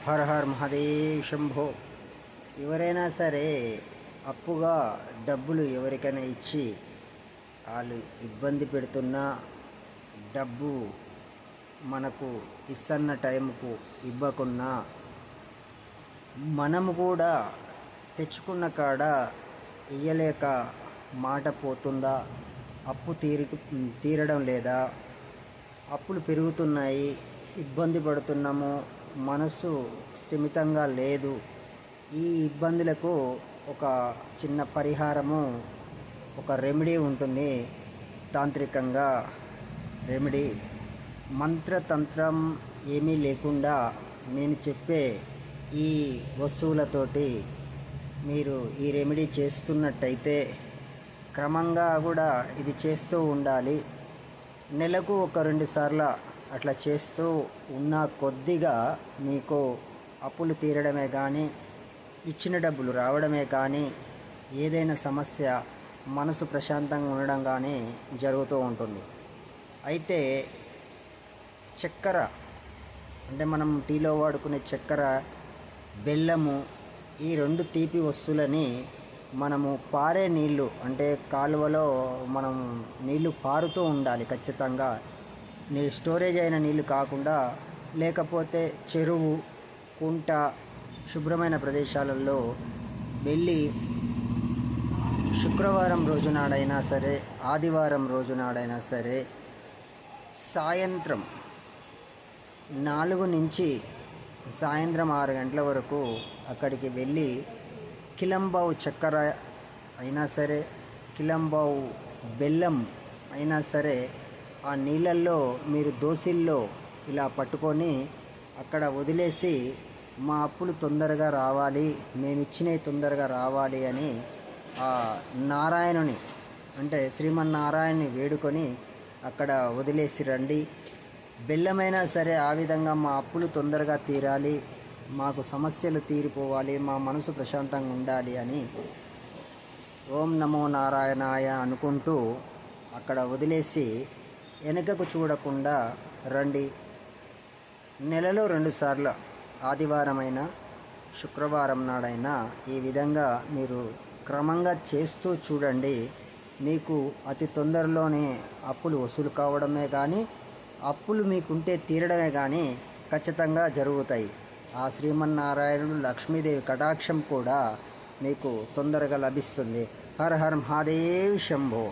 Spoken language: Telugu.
Her her Mahadev Shambho. ఎవరైనా సరే అప్పుగా డబ్బులు ఎవరికైనా ఇచ్చి వాళ్ళు ఇబ్బంది పెడుతున్నా, డబ్బు మనకు ఇస్తున్న టైంకు ఇవ్వకున్నా, మనము కూడా తెచ్చుకున్న కాడ ఇయ్యలేక మాట పోతుందా, అప్పు తీరడం లేదా, అప్పులు పెరుగుతున్నాయి, ఇబ్బంది పడుతున్నాము, మనసు స్థిమితంగా లేదు, ఈ ఇబ్బందులకు ఒక చిన్న పరిహారము, ఒక రెమెడీ ఉంటుంది. తాంత్రికంగా రెమెడీ మంత్రతంత్రం ఏమీ లేకుండా నేను చెప్పే ఈ వస్తువులతోటి మీరు ఈ రెమెడీ చేస్తున్నట్టయితే క్రమంగా కూడా ఇది చేస్తూ ఉండాలి. నెలకు ఒక 2 సార్లు అట్లా చేస్తూ ఉన్న కొద్దిగా మీకు అప్పులు తీరడమే కానీ, ఇచ్చిన డబ్బులు రావడమే కానీ, ఏదైనా సమస్య మనసు ప్రశాంతంగా ఉండడం కానీ జరుగుతూ ఉంటుంది. అయితే చక్కెర అంటే మనం టీలో వాడుకునే చక్కెర, బెల్లము, ఈ 2 తీపి వస్తువులని మనము పారే నీళ్ళు అంటే కాలువలో మనం నీళ్లు పారుతూ ఉండాలి ఖచ్చితంగా. స్టోరేజ్ అయిన నీళ్ళు కాకుండా, లేకపోతే చెరువు, కుంట, శుభ్రమైన ప్రదేశాలలో వెళ్ళి శుక్రవారం రోజునాడైనా సరే, ఆదివారం రోజునాడైనా సరే, సాయంత్రం 4 నుంచి సాయంత్రం 6 గంటల వరకు అక్కడికి వెళ్ళి కిలంబావు చక్కెర అయినా సరే, కిలంబావు బెల్లం అయినా సరే, ఆ నీళ్ళల్లో మీరు దోసిల్లో ఇలా పట్టుకొని అక్కడ వదిలేసి, మా అప్పులు తొందరగా రావాలి, మేమిచ్చినవి తొందరగా రావాలి అని ఆ నారాయణుని అంటే శ్రీమన్నారాయణని వేడుకొని అక్కడ వదిలేసి రండి. బెల్లమైనా సరే ఆ విధంగా మా అప్పులు తొందరగా తీరాలి, మాకు సమస్యలు తీరిపోవాలి, మా మనసు ప్రశాంతంగా ఉండాలి అని ఓం నమో నారాయణాయ అనుకుంటూ అక్కడ వదిలేసి వెనుకకు చూడకుండా రండి. నెలలో 2 సార్లు, ఆదివారమైనా శుక్రవారం నాడైనా ఈ విధంగా మీరు క్రమంగా చేస్తూ చూడండి. మీకు అతి తొందరలోనే అప్పులు వసూలు కావడమే కానీ, అప్పులు మీకుంటే తీరడమే కానీ ఖచ్చితంగా జరుగుతాయి. ఆ శ్రీమన్నారాయణుడు లక్ష్మీదేవి కటాక్షం కూడా మీకు తొందరగా లభిస్తుంది. Her her Mahadev Shambho.